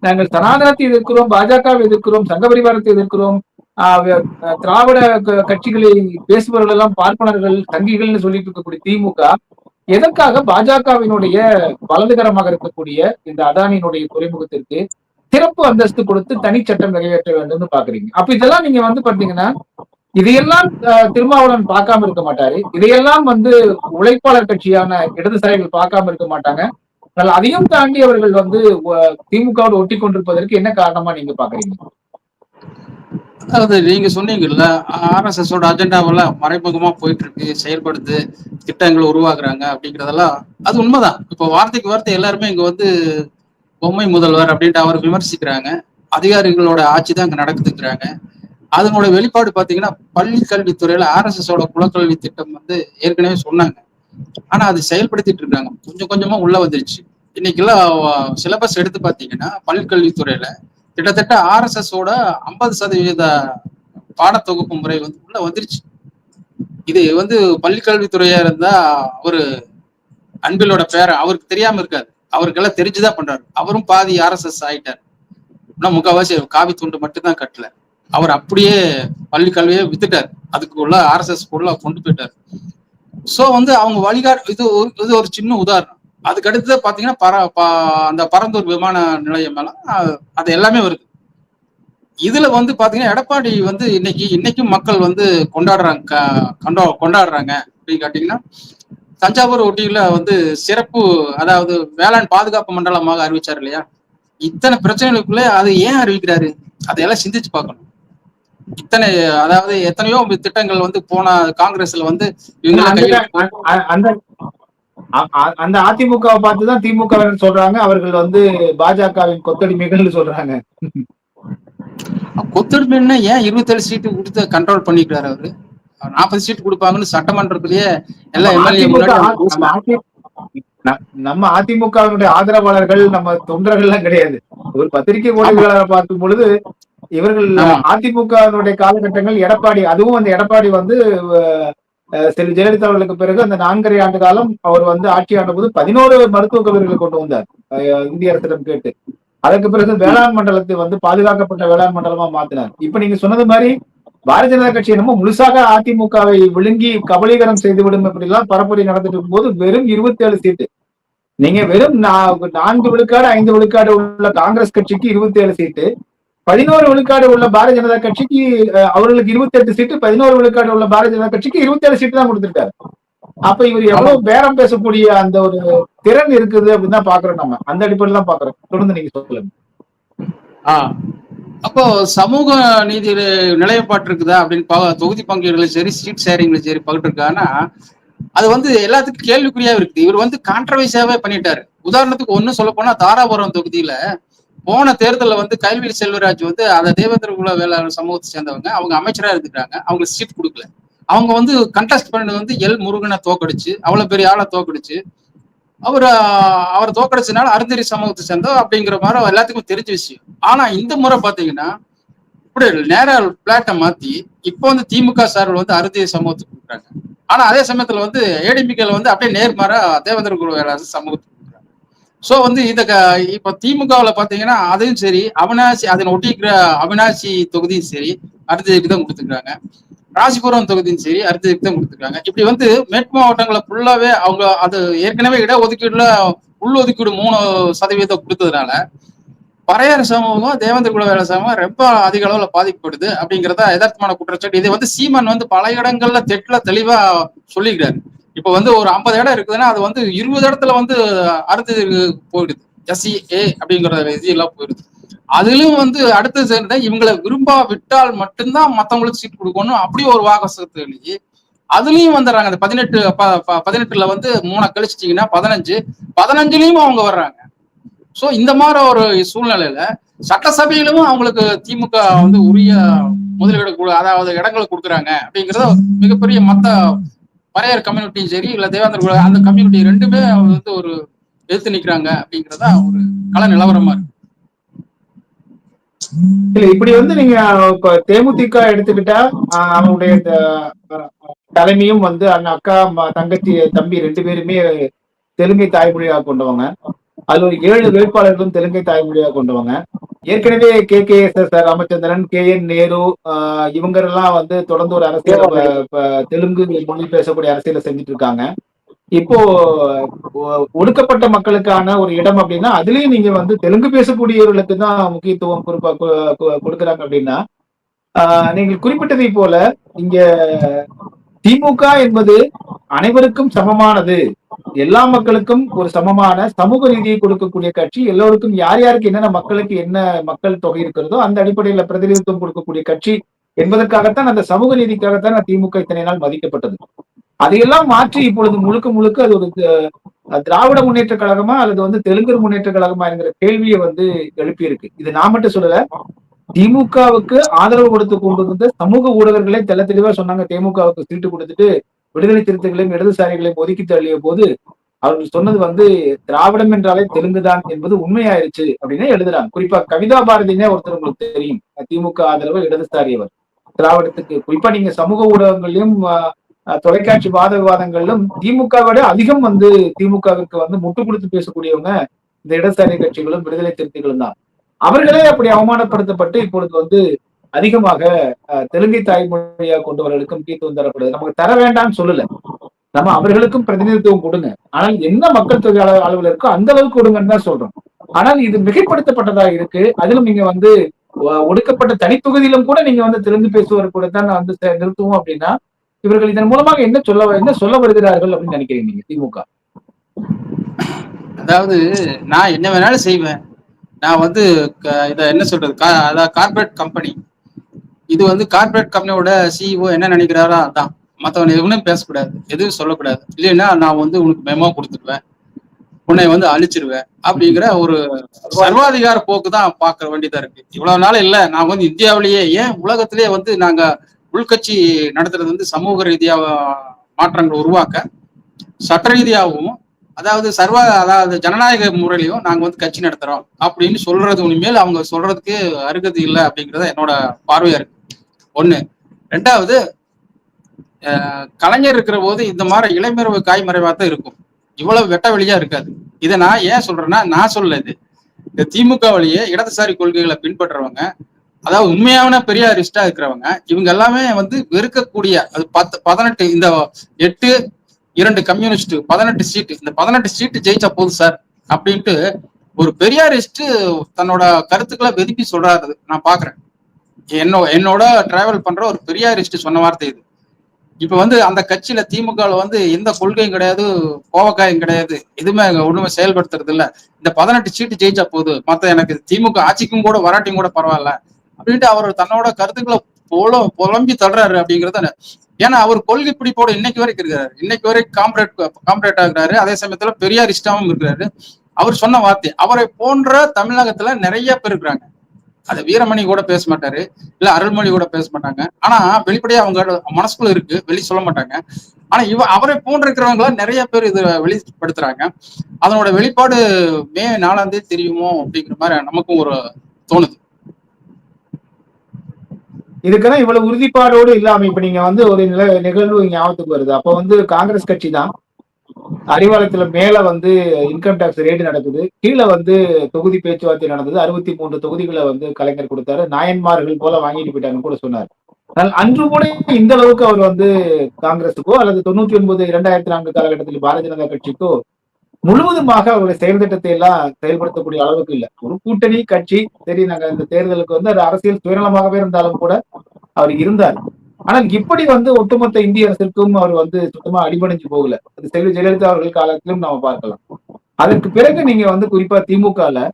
நாங்கள் சனாதனத்தை எதிர்க்கிறோம், பாஜகவை எதிர்க்கிறோம், சங்க பரிவாரத்தை எதிர்க்கிறோம், திராவிட கட்சிகளை பேசுபவர்கள் எல்லாம் பார்ப்பனர்கள், சங்கிகள்னு சொல்லிட்டு இருக்கக்கூடிய திமுக எதற்காக பாஜகவினுடைய வலதுகரமாக இருக்கக்கூடிய இந்த அதானியினுடைய துறைமுகத்திற்கு சிறப்பு அந்தஸ்து கொடுத்து தனி சட்டம் நிறைவேற்ற வேண்டும் பாக்குறீங்க? அப்ப இதெல்லாம் நீங்க வந்து பாத்தீங்கன்னா, இதையெல்லாம் திருமாவளவன் பார்க்காம இருக்க மாட்டாரு. இதையெல்லாம் வந்து உழைப்பாளர் கட்சியான இடதுசாரிகள் பார்க்காம இருக்க மாட்டாங்க. அதையும் தாண்டி அவர்கள் வந்து திமுகவோடு ஒட்டி கொண்டிருப்பதற்கு என்ன காரணமா நீங்க பாக்குறீங்க? அதாவது நீங்க சொன்னீங்கல்ல, RSS அஜெண்டாவெல்லாம் மறைமுகமா போயிட்டு இருக்கு, செயல்படுத்து, திட்டங்கள் உருவாக்குறாங்க அப்படிங்கிறதெல்லாம் அது உண்மைதான். இப்போ வார்த்தைக்கு வார்த்தை எல்லாருமே இங்க வந்து பொம்மை முதல்வர் அப்படின்ட்டு அவர் விமர்சிக்கிறாங்க. அதிகாரிகளோட ஆட்சி தான் இங்க நடக்குதுங்கிறாங்க. அதனோட வெளிப்பாடு பாத்தீங்கன்னா பள்ளி கல்வித்துறையில RSS-ஓட குலக்கல்வி திட்டம் வந்து ஏற்கனவே சொன்னாங்க. ஆனா அது செயல்படுத்திட்டு இருக்காங்க. கொஞ்சம் கொஞ்சமா உள்ள வந்துருச்சு. இன்னைக்கெல்லாம் சிலபஸ் எடுத்து பாத்தீங்கன்னா பள்ளி கல்வித்துறையில கிட்டத்தட்ட RSS-ஓட 50% பாடத்தொகுப்பு முறை வந்து உள்ள வந்துருச்சு. இது வந்து பள்ளி கல்வித்துறையா இருந்தா அவரு அன்பிலோட பேர அவருக்கு தெரியாம இருக்காது. அவருக்கெல்லாம் தெரிஞ்சுதான் பண்றாரு. அவரும் பாதி RSS ஆயிட்டார். ஆனா முக்கால்வாசி காவி துண்டு மட்டும்தான் கட்டல. அவர் அப்படியே பள்ளி கல்வியை வித்துட்டார். அதுக்குள்ள RSS உள்ள கொண்டு போயிட்டார். சோ வந்து அவங்க இது ஒரு சின்ன உதாரணம். அதுக்கு அடுத்து பாத்தீங்கன்னா அந்த பரந்தூர் விமான நிலையம் எல்லாம் அது எல்லாமே வருது. இதுல வந்து பாத்தீங்கன்னா எடப்பாடி வந்து இன்னைக்கும் மக்கள் வந்து கொண்டாடுறாங்க அப்படின்னு கேட்டீங்கன்னா, தஞ்சாவூர் ஒட்டியில வந்து சிறப்பு, அதாவது வேளாண் பாதுகாப்பு மண்டலமாக அறிவிச்சார் இல்லையா? இத்தனை பிரச்சனைகளுக்குள்ள அதை ஏன் அறிவிக்கிறாரு? அதையெல்லாம் சிந்திச்சு பார்க்கணும். இத்தனை, அதாவது எத்தனையோ திட்டங்கள் வந்து போன காங்கிரஸ்ல வந்து அந்த அதிமுகவை பார்த்துதான் திமுக சொல்றாங்க, அவர்கள் வந்து பாஜகவின் கொத்தடிமைகள் சொல்றாங்க. கொத்தடிமைன்னா ஏன் 27 சீட்டு கொடுத்து கண்ட்ரோல் பண்ணிக்கிறாரு அவரு? 40 சீட் கொடுப்பாங்கன்னு சட்டமன்றத்திலேயே எல்லா எம்எல்ஏ முன்னாடி நம்ம அதிமுகவினுடைய ஆதரவாளர்கள், நம்ம தொண்டர்கள் எல்லாம் கிடையாது. ஒரு பத்திரிகை ஊடகங்களை பார்க்கும் பொழுது இவர்கள் அதிமுகவினுடைய காலகட்டங்கள் எடப்பாடி, அதுவும் அந்த எடப்பாடி வந்து செல்வி ஜெயலலிதா அவர்களுக்கு பிறகு அந்த 4.5 ஆண்டு காலம் அவர் வந்து ஆட்சி ஆண்ட போது 11 மருத்துவக் கல்லூரிகளை கொண்டு வந்தார் இந்திய அரசிடம் கேட்டு. அதற்கு பிறகு வேளாண் மண்டலத்தை வந்து பாதுகாக்கப்பட்ட வேளாண் மண்டலமா மாத்தினார். இப்ப நீங்க சொன்னது மாதிரி பாரதிய ஜனதா கட்சி என்னமோ முழுசாக அதிமுகவை விழுங்கி கபலீகரம் செய்துவிடும் இப்படிலாம் பரப்புரை நடந்துட்டு இருக்கும்போது வெறும் 27 சீட்டு. நீங்க வெறும் 4 விழுக்காடு 5 விழுக்காடு உள்ள காங்கிரஸ் கட்சிக்கு 27 சீட்டு, 11 விழுக்காடு உள்ள பாரதிய ஜனதா கட்சிக்கு, அவர்களுக்கு 28 சீட்டு, 11 விழுக்காடு உள்ள பாரதிய ஜனதா கட்சிக்கு 27 சீட்டு தான் கொடுத்திருக்காரு. அப்ப இவர் எவ்வளவு பேரம் பேசக்கூடிய அந்த ஒரு திறன் இருக்குது அப்படின்னு தான் பாக்குறோம். நம்ம அந்த அடிப்படையில் தான் பாக்குறோம். தொடர்ந்து நீங்க சொல்லுங்க. அப்போ சமூக நீதி நிலைப்பாட்டு இருக்குதா அப்படின்னு தொகுதி பங்கீடுகளும் சரி, சீட் ஷேரிங்ல சரி பகிட்டு இருக்காங்கன்னா அது வந்து எல்லாத்துக்கும் கேள்விக்குறியா இருக்குது. இவர் வந்து கான்ட்ரவர்சியாவே பண்ணிட்டாரு. உதாரணத்துக்கு ஒண்ணு சொல்ல போனா, தாராபுரம் தொகுதியில போன தேர்தலில் வந்து கைல்வெளி செல்வராஜ் வந்து அதை தேவேந்திர குல வேளாளர் சமூகத்தை சேர்ந்தவங்க, அவங்க அமைச்சரா இருந்துட்டாங்க, அவங்களுக்கு சீட் கொடுக்கல. அவங்க வந்து கண்டெஸ்ட் பண்ணது வந்து எல் முருகனை தோக்கடிச்சு, அவ்வளவு பெரிய ஆளை தோக்கடிச்சு, அவர் தோக்கடிச்சதுனால அருந்ததி சமூகத்தை சேர்ந்தோம் அப்படிங்கிற மாதிரி எல்லாத்துக்கும் தெரிஞ்ச விஷயம். ஆனா இந்த முறை பாத்தீங்கன்னா இப்படி நேர பிளாட்டை மாத்தி இப்போ வந்து திமுக சார்பில் வந்து அருந்ததி சமூகத்துக்கு கொடுக்குறாங்க. ஆனா அதே சமயத்துல வந்து ஏடிமிகள் வந்து அப்படியே நேர்மாறா தேவேந்திர குல வேளாளர் சமூகத்துக்கு கொடுக்குறாங்க. சோ வந்து இப்ப திமுகவுல பாத்தீங்கன்னா அதையும் சரி, அதனை ஒட்டிக்கிற அவினாசி தொகுதியும் சரி அருந்ததிக்கு தான் கொடுத்துருக்காங்க. ராசிபுரம் தொகுதியும் சரி அருந்ததிக்கு தான் கொடுத்துருக்காங்க. இப்படி வந்து மேற்கு மாவட்டங்களை ஃபுல்லாவே அவங்க அது ஏற்கனவே இடஒதுக்கீடுல உள்ஒதுக்கீடு 3% கொடுத்ததுனால பறையர் சமூகம் தேவேந்திர குல வேளாளர் சமூகம் ரொம்ப அதிக அளவுல பாதிக்கப்படுது அப்படிங்கிறதா யதார்த்தமான குற்றச்சாட்டு. இதை வந்து சீமான் வந்து பல இடங்கள்ல தெளிவா சொல்லிக்கிறாரு. இப்ப வந்து ஒரு 50 இடம் இருக்குதுன்னா அது வந்து 20 இடத்துல வந்து அருந்ததி போயிடுது, SCA அப்படிங்கிற இது எல்லாம் போயிடுது. அதுலயும் வந்து அடுத்த சேர்ந்த இவங்களை விரும்பா விட்டால் மட்டும்தான் மத்தவங்களுக்கு சீட் கொடுக்கணும் அப்படி ஒரு வாகசத்தை எழுதி அதுலயும் வந்துடுறாங்க. அந்த 18ல வந்து 3 கழிச்சிட்டீங்கன்னா 15லயும் அவங்க வர்றாங்க. சோ இந்த மாதிரி ஒரு சூழ்நிலையில சட்டசபையிலும் அவங்களுக்கு திமுக வந்து உரிய முதலீடு, அதாவது இடங்களை கொடுக்குறாங்க அப்படிங்கிறத மிகப்பெரிய மத்த பறையர் கம்யூனிட்டியும் சரி இல்ல தேவேந்திர அந்த கம்யூனிட்டி ரெண்டுமே அவங்க வந்து ஒரு எதிர்த்து நிக்கிறாங்க அப்படிங்கிறதா ஒரு கள நிலவரமா இருக்கு. இல்ல இப்படி வந்து நீங்க இப்ப தேமுதிக எடுத்துக்கிட்டா அவனுடைய தலைமையும் வந்து அக்கா தங்கச்சி தம்பி 2 பேருமே தெலுங்கை தாய்மொழியாக கொண்டவங்க. அதுல ஒரு 7 வேட்பாளர்களும் தெலுங்கை தாய்மொழியாக கொண்டவங்க. ஏற்கனவே KKS ராமச்சந்திரன், KN நேரு இவங்க எல்லாம் வந்து தொடர்ந்து ஒரு அரசியல் தெலுங்கு மொழி பேசக்கூடிய அரசியலை செஞ்சுட்டு இருக்காங்க. இப்போ ஒடுக்கப்பட்ட மக்களுக்கான ஒரு இடம் அப்படின்னா அதுலயும் நீங்க வந்து தெலுங்கு பேசக்கூடியவர்களுக்கு தான் முக்கியத்துவம் குறிப்பா கொடுக்குறாங்க அப்படின்னா, நீங்கள் குறிப்பிட்டதை போல இங்க திமுக என்பது அனைவருக்கும் சமமானது, எல்லா மக்களுக்கும் ஒரு சமமான சமூக நீதியை கொடுக்கக்கூடிய கட்சி, எல்லோருக்கும் யார் யாருக்கு என்னென்ன மக்களுக்கு என்ன மக்கள் தொகை இருக்கிறதோ அந்த அடிப்படையில பிரதிநிதித்துவம் கொடுக்கக்கூடிய கட்சி என்பதற்காகத்தான், அந்த சமூக நீதிக்காகத்தான் திமுக இத்தனை நாள் மதிக்கப்பட்டது. அதையெல்லாம் மாற்றி இப்பொழுது முழுக்க முழுக்க அது ஒரு திராவிட முன்னேற்ற கழகமா அல்லது வந்து தெலுங்கர் முன்னேற்ற கழகமா என்கிற கேள்வியை வந்து எழுப்பி இருக்கு. இது நான் மட்டும் சொல்லல, திமுகவுக்கு ஆதரவு கொடுத்து கொண்டிருந்த சமூக ஊடகங்களே தெள்ள தெளிவா சொன்னாங்க, திமுகவுக்கு சீட்டு கொடுத்துட்டு விடுதலை சிறுத்தைகளையும் இடதுசாரிகளையும் ஒதுக்கி தள்ளிய போது அவர்கள் சொன்னது வந்து திராவிடம் என்றாலே தெலுங்குதான் என்பது உண்மையாயிருச்சு அப்படின்னு எழுதுறாங்க. குறிப்பா கவிதா பாரதினே ஒருத்தர் உங்களுக்கு தெரியும், திமுக ஆதரவு இடதுசாரியவர். திராவிடத்துக்கு குறிப்பா நீங்க சமூக ஊடகங்களிலும் தொலைக்காட்சி வாத விவாதங்களிலும் திமுக விட அதிகம் வந்து திமுகவிற்கு வந்து முட்டு கொடுத்து பேசக்கூடியவங்க இந்த இடதுசாரி கட்சிகளும் விடுதலை சிறுத்தைகளும் தான். அவர்களே அப்படி அவமானப்படுத்தப்பட்டு இப்பொழுது வந்து அதிகமாக தெலுங்கை தாய்மொழியா கொண்டவர்களுக்கு முக்கியத்துவம் தரப்படுது. நமக்கு தர வேண்டாம்னு சொல்லல, நம்ம அவர்களுக்கும் பிரதிநிதித்துவம் கொடுங்க, ஆனால் என்ன மக்கள் தொகை அளவில் இருக்கோ அந்த அளவுக்கு கொடுங்கன்னு தான் சொல்றோம். ஆனால் இது மிகைப்படுத்தப்பட்டதா இருக்கு. அதிலும் நீங்க வந்து ஒடுக்கப்பட்ட தனித்தொகுதியிலும் கூட நீங்க வந்து தெலுங்கு பேசுவோர் கூட தான் வந்து நிறுத்துவோம் அப்படின்னா இவர்கள் இதன் மூலமாக என்ன சொல்ல வருகிறார்கள் அப்படின்னு நினைக்கிறீங்க நீங்க திமுக? அதாவது நான் என்ன வேணாலும் செய்வேன், நான் வந்து இத என்ன சொல்றது, அதாவது கார்பரேட் கம்பெனி, இது வந்து கார்பரேட் கம்பெனியோட சிஇஓ என்ன நினைக்கிறாரோ அதான், மற்றவன் எதுவும் பேசக்கூடாது, எதுவும் சொல்லக்கூடாது, இல்லைன்னா நான் வந்து உனக்கு மெமோ கொடுத்துருவேன், உன்னை வந்து அழிச்சிருவேன் அப்படிங்கிற ஒரு சர்வாதிகார போக்கு தான் பார்க்க வேண்டியதா இருக்கு. இவ்வளவு நாள் இல்ல, நான் வந்து இந்தியாவிலேயே ஏன் உலகத்திலேயே வந்து நாங்க உள்கட்சி நடத்துறது வந்து சமூக ரீதியா மாற்றங்கள் உருவாக்க, சட்ட ரீதியாகவும் அதாவது அதாவது ஜனநாயக முறையிலையும் நாங்க வந்து கட்சி நடத்துறோம் அப்படின்னு சொல்றது உண்மையில் அவங்க சொல்றதுக்கு அருகது இல்லை அப்படிங்கிறத என்னோட பார்வையா இருக்கு. ஒண்ணு. ரெண்டாவது, கலைஞர் இருக்கிற போது இந்த மாதிரி இளைமறைவு காய்மறைவா தான் இருக்கும், இவ்வளவு வெட்ட வெளியா இருக்காது. இதை நான் ஏன் சொல்றேன்னா, நான் சொல்லது இந்த திமுக வழியே இடதுசாரி கொள்கைகளை பின்பற்றுறவங்க, அதாவது உண்மையான பெரியாரிஸ்டா இருக்கிறவங்க, இவங்க எல்லாமே வந்து வெறுக்கக்கூடிய, அது 18 இந்த 8 2 கம்யூனிஸ்ட் 18 சீட்டு, இந்த 18 சீட்டு ஜெயிச்சா போதும் சார் அப்படின்ட்டு ஒரு பெரியாரிஸ்ட் தன்னோட கருத்துக்களை வெதுப்பி சொல்றாரு. நான் பாக்குறேன், என்னோட டிராவல் பண்ற ஒரு பெரியாரிஸ்ட் சொன்ன வார்த்தை இது. இப்ப வந்து அந்த கட்சியில திமுகல வந்து எந்த கொள்கையும் கிடையாது, கோவக்காயும் கிடையாது, எதுவுமே ஒண்ணுமே செயல்படுத்துறது இல்ல. இந்த 18 சீட்டு ஜெயிச்சா போது, மத்த எனக்கு திமுக ஆட்சிக்கும் கூட வராட்டியும் கூட பரவாயில்ல அப்படின்ட்டு அவர் தன்னோட கருத்துக்களை புலம்பி தள்ளுறாரு அப்படிங்கிறத. ஏன்னா அவர் கொள்கை பிடிப்போட இன்னைக்கு வரைக்கும் இருக்கிறாரு, இன்னைக்கு வரைக்கும் காம்ரேட் ஆகுறாரு, அதே சமயத்துல பெரியாரிஸ்டாவும் இருக்கிறாரு. அவர் சொன்ன வார்த்தை, அவரை போன்ற தமிழகத்துல நிறைய பேர் இருக்கிறாங்க. அது வீரமணி கூட பேச மாட்டாரு, இல்ல அருள்மொழி கூட பேச மாட்டாங்க. ஆனா வெளிப்படையா அவங்க மனசுக்குள்ள இருக்கு, வெளி சொல்ல மாட்டாங்க. ஆனா அவரை போன்ற இருக்கிறவங்கள நிறைய பேர் இதை வெளிப்படுத்துறாங்க. அதனோட வெளிப்பாடு மே 4ஆம் தேதி தெரியுமோ அப்படிங்கிற மாதிரி நமக்கும் ஒரு தோணுது. இதுக்கெல்லாம் இவ்வளவு உறுதிப்பாடோடு இல்லாம இப்ப நீங்க வந்து ஒரு நிகழ்வு ஞாபகத்துக்கு வருது. அப்ப வந்து காங்கிரஸ் கட்சி தான் அறிவாலயத்துல மேல வந்து இன்கம் டாக்ஸ் ரேட் நடக்குது, கீழே வந்து தொகுதி பேச்சுவார்த்தை நடந்தது, 63 தொகுதிகளை வந்து கலைஞர் கொடுத்தாரு, நாயன்மார்கள் போல வாங்கிட்டு போயிட்டாங்கன்னு கூட சொன்னார். ஆனால் அன்று கூட இந்த அளவுக்கு அவர் வந்து காங்கிரஸுக்கோ அல்லது 99 2004 காலகட்டத்தில் பாரதிய ஜனதா கட்சிக்கோ முழுவதுமாக அவருடைய செயல் திட்டத்தை எல்லாம் செயல்படுத்தக்கூடிய அளவுக்கு இல்லை. ஒரு கூட்டணி கட்சி, சரி நாங்க இந்த தேர்தலுக்கு வந்து அது அரசியல் சுயநலமாகவே இருந்தாலும் கூட அவர் இருந்தார். ஆனால் இப்படி வந்து ஒட்டுமொத்த இந்திய அரசிற்கும் அவர் வந்து சுத்தமா அடிபணிஞ்சு போகல. அது செல்வி ஜெயலலிதா அவர்கள் காலத்திலும் நாம பார்க்கலாம். அதற்கு பிறகு நீங்க வந்து குறிப்பா திமுகல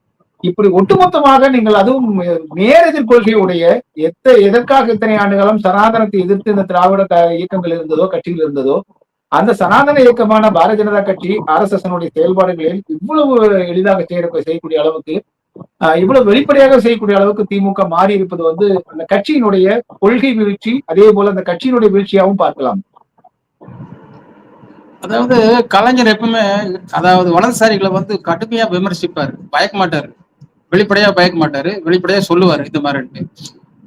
இப்படி ஒட்டுமொத்தமாக நீங்கள், அதுவும் நேரெதிர் கொள்கையுடைய எதற்காக இத்தனை ஆண்டு காலம் சனாதனத்தை எதிர்த்து இந்த திராவிட இயக்கங்கள் இருந்ததோ, கட்சிகள் இருந்ததோ, அந்த சனாதன இயக்கமான பாரதிய ஜனதா கட்சி RSS செயல்பாடுகளில் இவ்வளவு எளிதாக செய்யக்கூடிய அளவுக்கு, இவ்வளவு வெளிப்படையாக செய்யக்கூடிய அளவுக்கு திமுக மாறி இருப்பது வந்து அந்த கட்சியினுடைய கொள்கை வீழ்ச்சி, அதே போல அந்த கட்சியினுடைய வீழ்ச்சியாகவும் பார்க்கலாம். அதாவது கலைஞர் எப்பவுமே, அதாவது வலதுசாரிகளை வந்து கடுமையா விமர்சிப்பாரு, பயக்க மாட்டாரு, வெளிப்படையா பயக்க மாட்டாரு, வெளிப்படையா சொல்லுவாரு இந்த மாதிரி.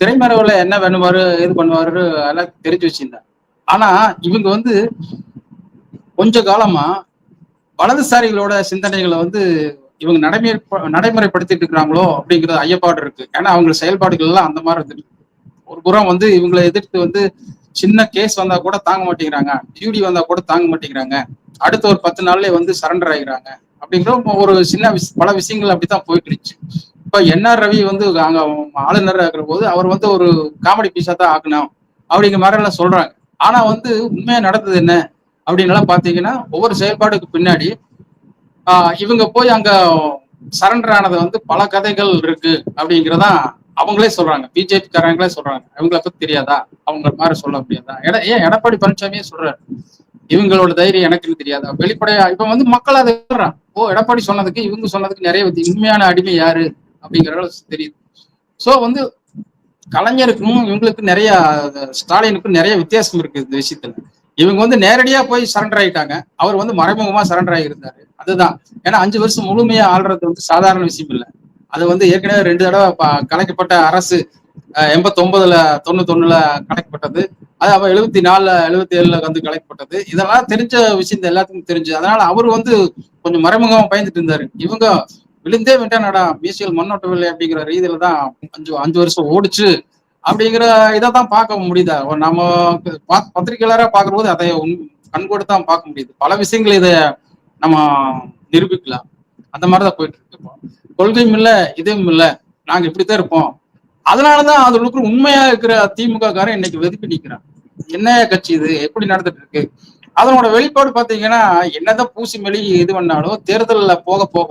திரைமறைவுல என்ன வேணுவாரு, எது பண்ணுவாரு எல்லாம் தெரிஞ்சு வச்சிருந்தார். ஆனா இவங்க வந்து கொஞ்ச காலமா வலதுசாரிகளோட சிந்தனைகளை வந்து இவங்க நடைமுறைப்படுத்திட்டு இருக்கிறாங்களோ அப்படிங்கிறது ஐயப்பாடு இருக்கு. ஏன்னா அவங்க செயல்பாடுகள் எல்லாம் அந்த மாதிரி இருந்துட்டு, ஒரு புறம் வந்து இவங்களை எதிர்த்து வந்து சின்ன கேஸ் வந்தா கூட தாங்க மாட்டேங்கிறாங்க, டியூடி வந்தா கூட தாங்க மாட்டேங்கிறாங்க, அடுத்த ஒரு 10 நாள்லயே வந்து சரண்டர் ஆகிறாங்க அப்படிங்கிற ஒரு பல விஷயங்கள் அப்படித்தான் போயிட்டு இருந்துச்சு. இப்ப NR ரவி வந்து அங்க ஆளுநர் இருக்கிற போது அவர் வந்து ஒரு காமெடி பீஸா தான் ஆக்கணும் அப்படிங்கிற மாதிரி எல்லாம் சொல்றாங்க. ஆனா வந்து உண்மையா நடந்தது என்ன அப்படின்னு எல்லாம் பாத்தீங்கன்னா, ஒவ்வொரு செயல்பாடுக்கு பின்னாடி இவங்க போய் அங்க சரண்டர் ஆனது வந்து பல கதைகள் இருக்கு அப்படிங்கிறதா அவங்களே சொல்றாங்க, பிஜேபி காரங்களே சொல்றாங்க. அவங்களை பத்தி தெரியாதா, அவங்க மாதிரி சொல்ல முடியாதா? ஏன் எடப்பாடி பழனிசாமியே சொல்றாரு, இவங்களோட தைரியம் எனக்குன்னு தெரியாதா? வெளிப்படையா இப்ப வந்து மக்கள் அதை சொல்றான், ஓ எடப்பாடி சொன்னதுக்கு இவங்க சொன்னதுக்கு நிறைய உண்மையான அடிமை யாரு அப்படிங்கிற தெரியுது. சோ வந்து கலைஞருக்கும் இவங்களுக்கும் நிறைய, ஸ்டாலினுக்கும் நிறைய வித்தியாசம் இருக்கு இந்த விஷயத்துல. இவங்க வந்து நேரடியா போய் சரண்டர் ஆயிட்டாங்க, அவர் வந்து மறைமுகமா சரண்டர் ஆகியிருந்தாரு. அதுதான். ஏன்னா 5 வருஷம் முழுமையா ஆள்றது வந்து சாதாரண விஷயம் இல்லை. அது வந்து ஏற்கனவே 2 தடவை கலைக்கப்பட்ட அரசு 89ல 91ல கலைக்கப்பட்டது. அது அவ 74ல 77ல வந்து கலைக்கப்பட்டது. இதெல்லாம் தெரிஞ்ச விஷயம் எல்லாத்துக்கும் தெரிஞ்சு. அதனால அவர் வந்து கொஞ்சம் மறைமுகமா பயந்துட்டு இருந்தாரு. இவங்க விழுந்தே விட்டானடா மீசியல் மண்ணோட்டவில்லை அப்படிங்கிற ரீதியில தான் 5 வருஷம் ஓடிச்சு அப்படிங்கிற இதைத்தான் பார்க்க முடியுதா. நம்ம பத்திரிகையாளரா பார்க்கும்போது அதை கண்கூட தான் பார்க்க முடியுது. பல விஷயங்கள் இதை நம்ம நிரூபிக்கலாம். அந்த மாதிரிதான் போயிட்டு இருக்கு. இப்போ கொள்கையும் இல்லை, இதுவும் இல்லை, நாங்க இப்படித்தான் இருப்போம். அதனாலதான் அதுக்கு உண்மையா இருக்கிற திமுக காரன் இன்னைக்கு வெதுப்பி நிக்கிறான். என்ன கட்சி இது, எப்படி நடந்துட்டு இருக்கு? அதனோட வெளிப்பாடு பாத்தீங்கன்னா, என்னதான் பூசி மெழி இது பண்ணாலும் தேர்தல்ல போக போக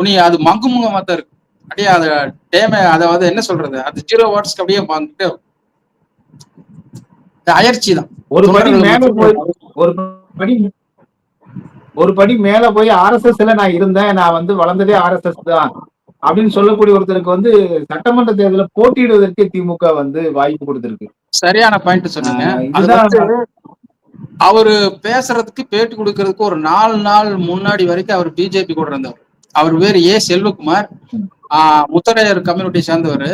உனி அது மங்குமுகமா தான் இருக்கு. அப்படியே அதை அதாவது என்ன சொல்றது, அது 0 வாட்ஸ்க்கு அப்படியே வாங்கிட்டு அயற்சி தான். ஒரு படி மேல போய் RSSல நான் இருந்தேன், நான் வந்து வளர்ந்ததே RSS தான் அப்படின்னு சொல்லக்கூடிய ஒருத்தருக்கு வந்து சட்டமன்ற தேர்தலில் போட்டியிடுவதற்கு திமுக வந்து வாய்ப்பு கொடுத்திருக்கு. சரியான பாயிண்ட் சொன்னீங்க. அவரு பேசுறதுக்கு பேட்டி கொடுக்கறதுக்கு ஒரு 4 நாள் முன்னாடி வரைக்கும் அவர் பிஜேபி கூட இருந்தவர். அவர் வேறு செல்வகுமார், முத்தரையர் கம்யூனிட்டி சேர்ந்தவர்.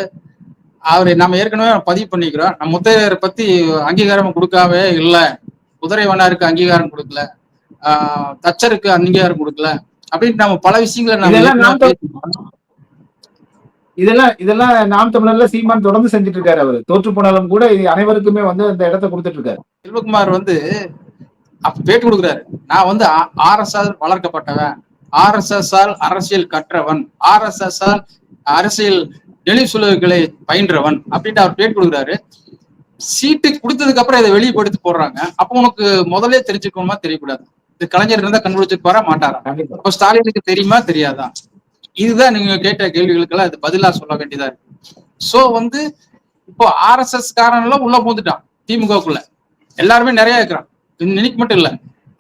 அவரு நம்ம ஏற்கனவே பதிவு பண்ணிக்கிறோம். நம்ம முத்தரையரை பத்தி அங்கீகாரம் கொடுக்காவே இல்லை, குதிரைவனாருக்கு அங்கீகாரம் கொடுக்கல, தச்சருக்கு அங்கீகாரம் கொடுக்கல அப்படின்னு நம்ம பல விஷயங்களை இதெல்லாம் நாம் தமிழர்ல சீமான் தொடர்ந்து செஞ்சுட்டு இருக்காரு. அவரு தோற்று போனாலும் கூட அனைவருக்குமே வந்து அந்த இடத்தை கொடுத்துட்டு இருக்காரு. செல்வகுமார் வந்து அப்ப பேட்டி கொடுக்குறாரு, நான் வந்து RSS வளர்க்கப்பட்டவன், RSS அரசியல் கற்றவன், RSS அரசியல் நெளிசுலர்களை பயின்றவன் அப்படின்ட்டு அவர் பேட்டி கொடுக்குறாரு. சீட்டு கொடுத்ததுக்கு அப்புறம் இதை வெளிப்படுத்தி போடுறாங்க. அப்ப உனக்கு முதலே தெரிஞ்சுக்கணுமா தெரியக்கூடாது? இது கலைஞர் இருந்தா கண்டுபிடிச்சிட்டு வர மாட்டாரா? அப்ப ஸ்டாலினுக்கு தெரியுமா தெரியாதா? இதுதான் நீங்க கேட்ட கேள்விகளுக்கெல்லாம் அது பதிலா சொல்ல வேண்டியதா இருக்கு. சோ வந்து இப்போ RSS காரன்லாம் உள்ள போந்துட்டான் திமுகக்குள்ள. எல்லாருமே நிறைய இருக்கிறான், இன்னைக்கு மட்டும் இல்ல.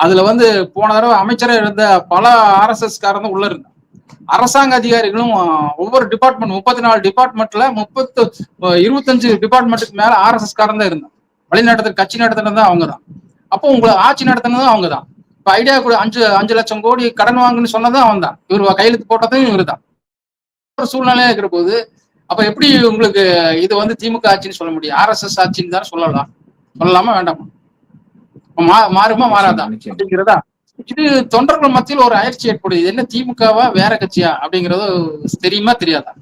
அதுல வந்து போன தடவை அமைச்சரா இருந்த பல RSS காரன் உள்ள இருந்தான். அரசாங்க அதிகாரிகளும் ஒவ்வொரு டிபார்ட்மெண்ட் 34 டிபார்ட்மெண்ட்ல 25 டிபார்ட்மெண்ட்டுக்கு மேல RSS காரன் தான் இருந்தான். வழிநடத்துற கட்சி நடத்தினது தான் அவங்கதான். அப்போ உங்களை ஆட்சி நடத்தினதும் அவங்கதான். இப்ப ஐடியா கூட 5 லட்சம் கோடி கடன் வாங்குன்னு சொன்னதும் அவன் தான். இவர் கையெழுத்து போட்டதும் இவரு தான். ஒரு சூழ்நிலையா இருக்கிற போது அப்ப எப்படி உங்களுக்கு இது வந்து திமுக ஆட்சின்னு சொல்ல முடியும்? RSS ஆட்சின்னு தான் சொல்லலாம். சொல்லலாமா வேண்டாமா? மாறுமா மாறாதா அப்படிங்கிறதா? இது தொண்டர்கள் மத்தியில் ஒரு அயற்சி ஏற்படுது. என்ன திமுகவா வேற கட்சியா அப்படிங்கிறது தெரியுமா தெரியாதா?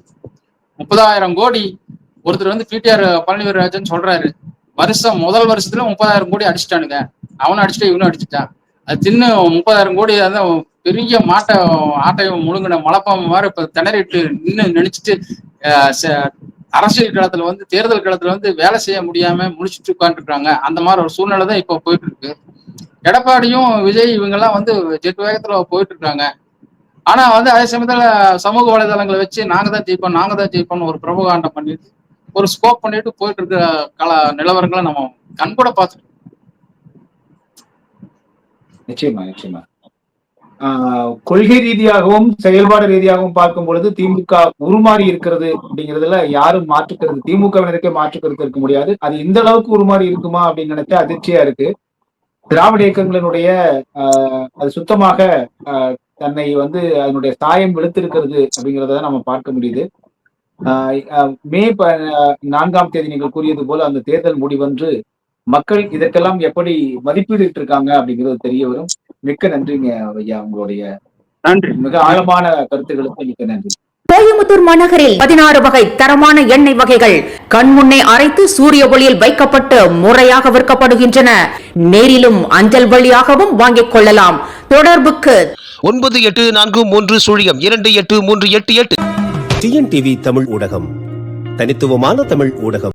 30,000 கோடி ஒருத்தர் வந்து PTR பழனிவேல்ராஜன் சொல்றாரு, முதல் வருஷத்துல 30,000 கோடி அடிச்சுட்டானுங்க, அவனும் அடிச்சுட்டு இவனும் அடிச்சுட்டான். அது தின்னு 30,000 கோடி பெரிய ஆட்டையும் முழுங்கின மலைப்பாம்பு மாதிரி இப்ப திணறிட்டு நினைச்சிட்டு அரசியல் களத்துல வந்து தேர்தல் களத்துல வந்து வேலை செய்ய முடியாம முடிச்சுட்டு உட்காந்துருக்காங்க. அந்த மாதிரி ஒரு சூழ்நிலை தான் இப்ப போயிட்டு இருக்கு. எடப்பாடியும் விஜய் இவங்கெல்லாம் வந்து ஜெட் வேகத்துல போயிட்டு இருக்காங்க. ஆனா வந்து அதே சமயத்துல சமூக வலைதளங்களை வச்சு நாங்க தான் ஜெயிப்போம் ஒரு பிரபகாண்டம் பண்ணிட்டு ஒரு ஸ்கோப் பண்ணிட்டு போயிட்டு இருக்கிற நிலவரங்களை நம்ம கண்கூட பார்த்துட்டு. நிச்சயமா கொள்கை ரீதியாகவும் செயல்பாடு ரீதியாகவும் பார்க்கும் பொழுது திமுக உருமாறி இருக்கிறது அப்படிங்கிறதுல யாரும் மாற்றுக்கிறது, திமுகவினருக்கே மாற்றுக்கிறது இருக்க முடியாது. அது இந்த அளவுக்கு உருமாறி இருக்குமா அப்படின்னு நினைச்சா அதிர்ச்சியா இருக்கு. திராவிட இயக்கங்களினுடைய அது சுத்தமாக தன்னை வந்து அதனுடைய சாயம் வெளுத்திருக்கிறது அப்படிங்கிறத நம்ம பார்க்க முடியுது. மே 4ஆம் தேதி நீங்கள் கூறியது போல அந்த தேர்தல் முடிவன்று மக்கள் இதற்கெல்லாம் எப்படி மதிப்பீடு இருக்காங்க அப்படிங்கிறது தெரிய வரும். மிக்க நன்றிங்க ஐயா, உங்களுடைய மிக ஆழமான கருத்துக்களுக்கு மிக்க நன்றி. கோயம்புத்தூர் மாநகரில் 16 வகை தரமான எண்ணெய் வகைகள் கண்முன்னே அரைத்து சூரிய ஒளியில் வைக்கப்பட்டு முறையாக விற்கப்படுகின்றன. நேரிலும் அஞ்சல் வழியாகவும் வாங்கிக் கொள்ளலாம். தொடர்புக்கு 9843028388. TNTV தமிழ் ஊடகம், தனித்துவமான தமிழ் ஊடகம்.